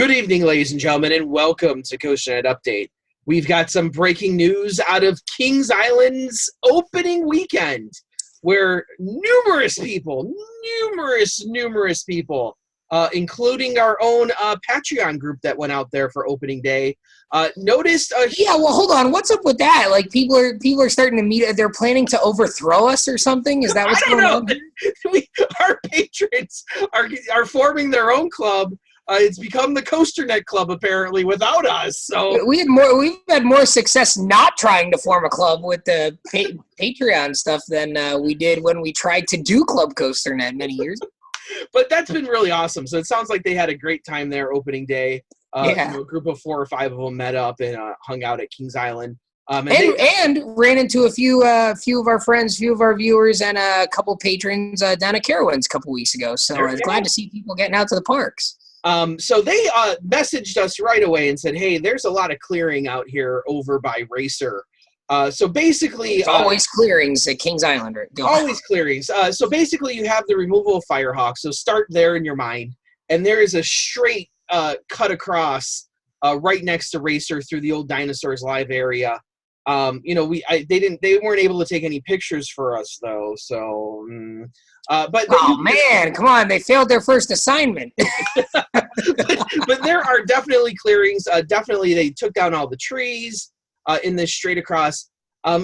Good evening, ladies and gentlemen, and welcome to COASTER-net Update. We've got some breaking news out of Kings Island's opening weekend, where numerous people, including our own Patreon group that went out there for opening day, noticed a... Yeah, well, hold on. What's up with that? Like, people are starting to meet. They're planning to overthrow us or something? Is that what's going on? Our patrons are forming their own club. It's become the COASTER-net Club, apparently, without us. So we've had more success not trying to form a club with the Patreon stuff than we did when we tried to do Club COASTER-net many years ago. But that's been really awesome. So it sounds like they had a great time there opening day. A group of 4 or 5 of them met up and hung out at Kings Island. And ran into a few of our friends, few of our viewers, and a couple patrons down at Carowinds a couple weeks ago. So I was glad to see people getting out to the parks. So they messaged us right away and said, hey, there's a lot of clearing out here over by Racer. So basically... It's always clearings at Kings Island. Always clearings. So basically you have the removal of Firehawk. So start there in your mind. And there is a straight cut across right next to Racer through the old Dinosaurs Live area. They weren't able to take any pictures for us, though. So... man, come on. They failed their first assignment. but there are definitely clearings. Definitely they took down all the trees in this straight across. I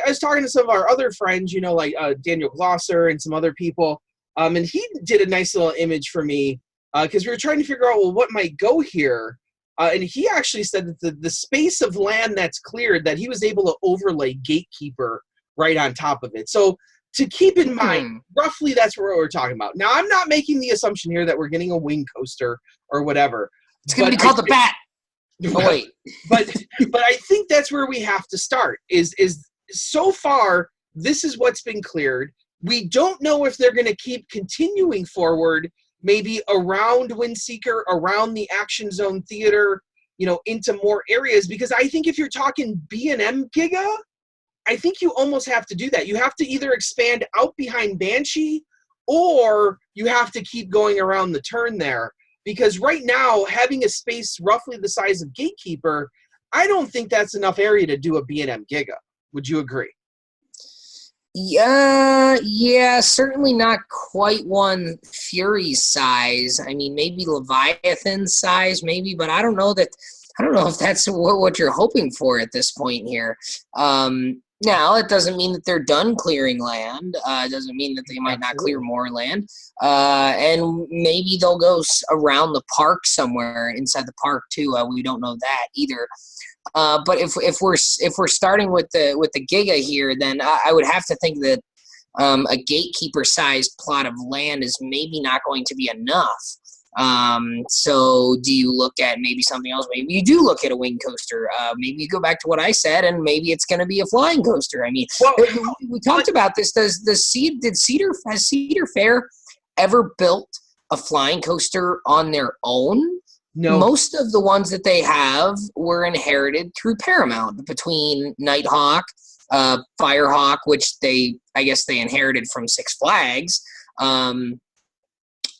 was talking to some of our other friends, like Daniel Glosser and some other people. And he did a nice little image for me because we were trying to figure out, well, what might go here. And he actually said that the space of land that's cleared, that he was able to overlay Gatekeeper right on top of it. So to keep in mind, roughly that's what we're talking about. Now, I'm not making the assumption here that we're getting a wing coaster or whatever. It's going to be called the Bat. Oh, wait. but I think that's where we have to start, is so far, this is what's been cleared. We don't know if they're going to keep continuing forward, maybe around Windseeker, around the Action Zone Theater, into more areas, because I think if you're talking B&M Giga, I think you almost have to do that. You have to either expand out behind Banshee, or you have to keep going around the turn there. Because right now, having a space roughly the size of Gatekeeper, I don't think that's enough area to do a B&M Giga. Would you agree? Yeah, certainly not quite one Fury's size. I mean, maybe Leviathan's size, maybe, but I don't know if that's what you're hoping for at this point here. Now, it doesn't mean that they're done clearing land. It doesn't mean that they might not clear more land. And maybe they'll go around the park somewhere, inside the park too. We don't know that either. But if we're starting with the Giga here, then I would have to think that a Gatekeeper-sized plot of land is maybe not going to be enough. So do you look at maybe something else? Maybe you do look at a wing coaster. Maybe you go back to what I said, and maybe it's going to be a flying coaster. I mean, we talked about this. Has Cedar Fair ever built a flying coaster on their own? No. Most of the ones that they have were inherited through Paramount, between Nighthawk, Firehawk, which I guess they inherited from Six Flags, and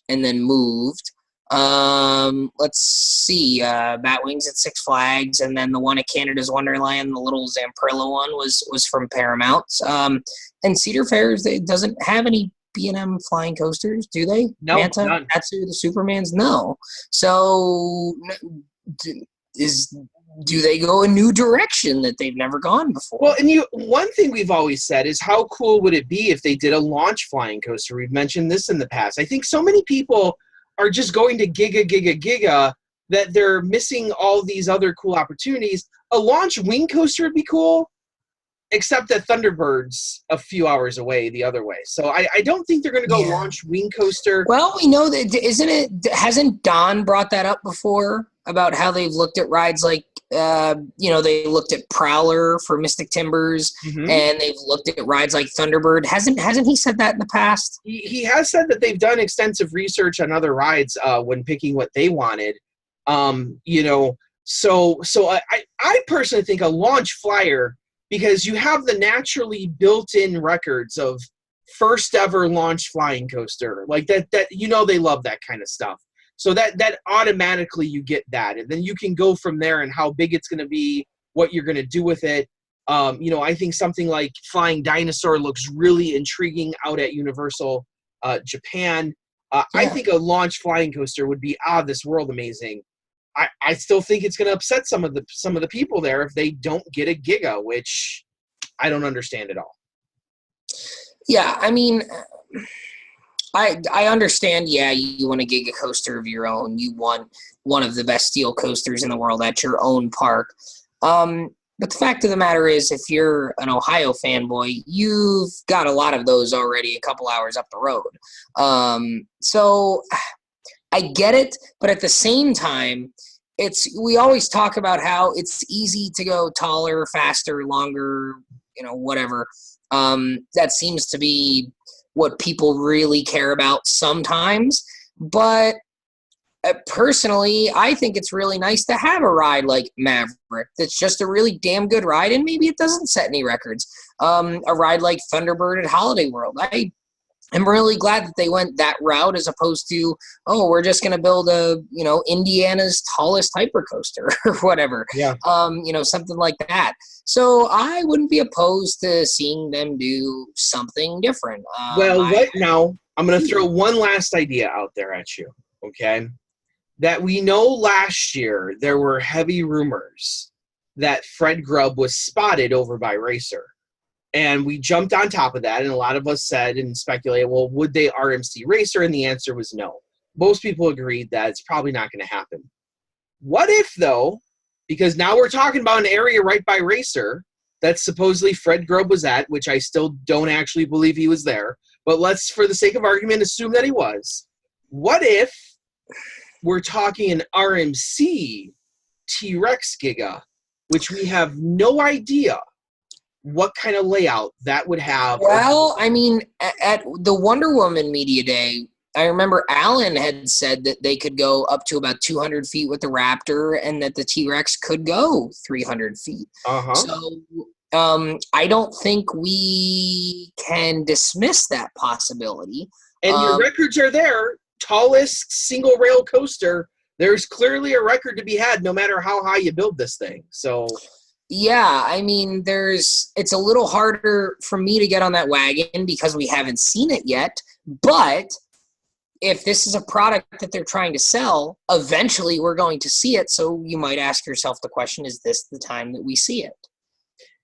then moved. Let's see, Batwings at Six Flags, and then the one at Canada's Wonderland, the little Zamperla one, was from Paramount. And Cedar Fair doesn't have any B&M flying coasters, do they? No, Manta, none. Atsu, the Supermans, no. So do they go a new direction that they've never gone before? Well, and one thing we've always said is, how cool would it be if they did a launch flying coaster? We've mentioned this in the past. I think so many people are just going to Giga that they're missing all these other cool opportunities. A launch wing coaster would be cool, except that Thunderbird's a few hours away the other way. So I don't think they're going to go launch wing coaster. Well, we know that, hasn't Don brought that up before about how they've looked at rides like, they looked at Prowler for Mystic Timbers, and they've looked at rides like Thunderbird. Hasn't he said that in the past? He has said that they've done extensive research on other rides when picking what they wanted. So I personally think a launch flyer, because you have the naturally built-in records of first ever launch flying coaster, like that they love that kind of stuff. So that automatically you get that, and then you can go from there and how big it's going to be, what you're going to do with it. I think something like Flying Dinosaur looks really intriguing out at Universal Japan. I think a launch flying coaster would be out of this world amazing. I still think it's going to upset some of the people there if they don't get a Giga, which I don't understand at all. Yeah, I mean, I understand. Yeah, you want a Giga coaster of your own. You want one of the best steel coasters in the world at your own park. But the fact of the matter is, if you're an Ohio fanboy, you've got a lot of those already a couple hours up the road. So I get it, but at the same time, we always talk about how it's easy to go taller, faster, longer, whatever. That seems to be what people really care about sometimes. But personally, I think it's really nice to have a ride like Maverick that's just a really damn good ride, and maybe it doesn't set any records. A ride like Thunderbird at Holiday World. I'm really glad that they went that route as opposed to, we're just going to build Indiana's tallest hypercoaster or whatever. Yeah. Something like that. So I wouldn't be opposed to seeing them do something different. Now? I'm going to throw one last idea out there at you, okay? That we know last year there were heavy rumors that Fred Grubb was spotted over by Racer. And we jumped on top of that, and a lot of us said and speculated, well, would they RMC Racer? And the answer was no. Most people agreed that it's probably not going to happen. What if, though, because now we're talking about an area right by Racer that supposedly Fred Grubb was at, which I still don't actually believe he was there, but let's, for the sake of argument, assume that he was. What if we're talking an RMC T-Rex Giga, which we have no idea what kind of layout that would have? Well, I mean, at the Wonder Woman Media Day, I remember Alan had said that they could go up to about 200 feet with the Raptor and that the T-Rex could go 300 feet. So I don't think we can dismiss that possibility. And your records are there. Tallest single rail coaster. There's clearly a record to be had no matter how high you build this thing. So yeah, I mean, it's a little harder for me to get on that wagon because we haven't seen it yet. But if this is a product that they're trying to sell, eventually we're going to see it. So you might ask yourself the question, is this the time that we see it?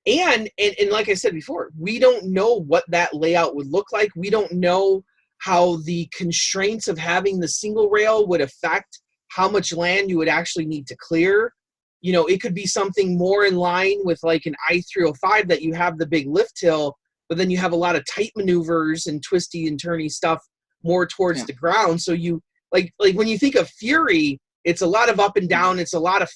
And like I said before, we don't know what that layout would look like. We don't know how the constraints of having the single rail would affect how much land you would actually need to clear. It could be something more in line with like an I-305 that you have the big lift hill, but then you have a lot of tight maneuvers and twisty and turny stuff more towards the ground. So you like when you think of Fury, it's a lot of up and down. It's a lot of,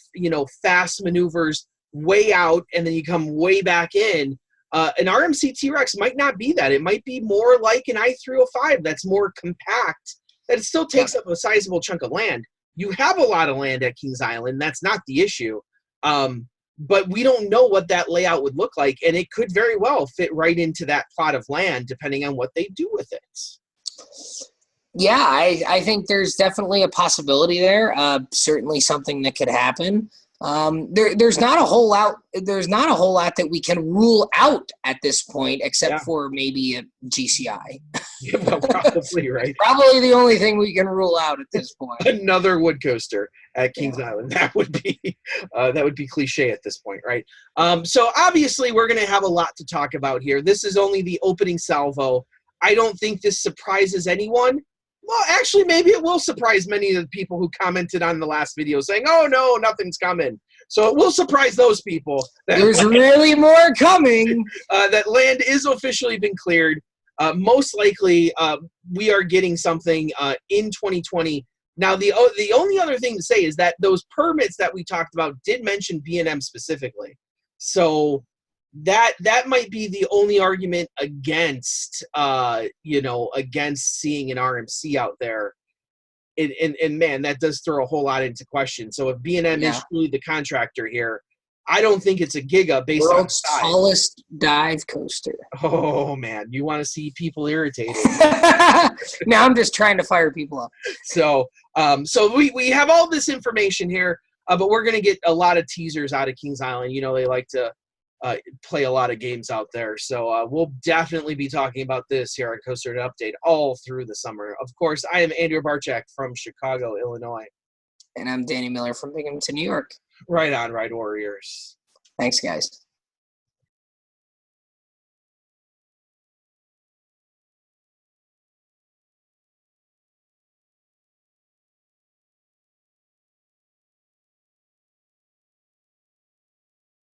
fast maneuvers way out, and then you come way back in. An RMC T-Rex might not be that. It might be more like an I-305 that's more compact, that it still takes up a sizable chunk of land. You have a lot of land at Kings Island. That's not the issue. But we don't know what that layout would look like, and it could very well fit right into that plot of land depending on what they do with it. Yeah, I think there's definitely a possibility there. Certainly something that could happen. There's not a whole lot that we can rule out at this point, except for maybe a GCI. Yeah, well, probably, right. Probably the only thing we can rule out at this point. Another wood coaster at Kings Island. That would be cliche at this point, right? So obviously we're going to have a lot to talk about here. This is only the opening salvo. I don't think this surprises anyone. Well, actually, maybe it will surprise many of the people who commented on the last video saying, oh, no, nothing's coming. So it will surprise those people. There's really more coming. That land is officially been cleared. Most likely, we are getting something in 2020. Now, the only other thing to say is that those permits that we talked about did mention B&M specifically. So that might be the only argument against seeing an RMC out there. And man, that does throw a whole lot into question. So if B&M is truly the contractor here, I don't think it's a giga based on World's size. tallest dive coaster. Oh man, you want to see people irritated. Now I'm just trying to fire people up. So we have all this information here, but we're gonna get a lot of teasers out of Kings Island. You know, they like to play a lot of games out there. So we'll definitely be talking about this here on Coaster Update all through the summer. Of course, I am Andrew Barczak from Chicago, Illinois. And I'm Danny Miller from Binghamton, New York. Right on, Ride Warriors. Thanks, guys.